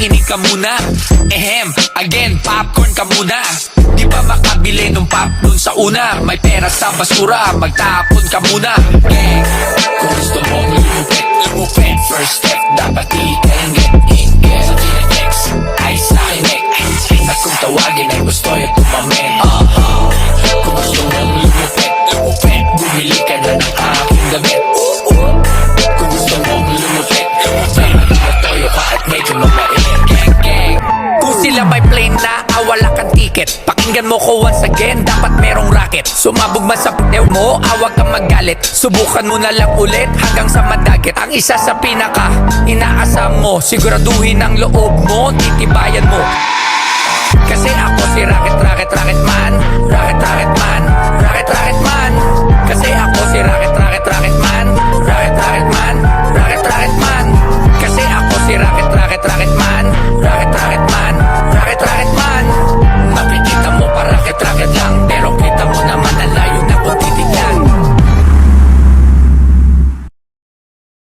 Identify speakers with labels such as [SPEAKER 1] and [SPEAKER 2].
[SPEAKER 1] makinig ka muna. Again, popcorn ka muna. Di ba makabili nung pop dun sa una? May pera sa basura, magtapon ka muna. Gang, kung gusto mong lumupit, lumupit. First step, dapat ikainggit, inggit. Sa TNX, ay sa kinik. At kung tawagin ay gusto yung tumamin. Kung gusto mong lumupit, lumupit. Bumili ka na ng aking damit. Kung gusto mong lumupit, lumupit. Matoyo ka at medyo mabait. Gang, gang. Kung sila may plane na, wala kang ticket. Pakinggan mo ko once again, dapat merong racket. Sumabog man sa putew mo, awag kang magalit. Subukan mo na lang ulit hanggang sa madagit. Ang isa sa pinaka, inaasam mo. Siguraduhin ang loob mo, titibayan mo. Kasi ako si Racket, Racket, Racket Man.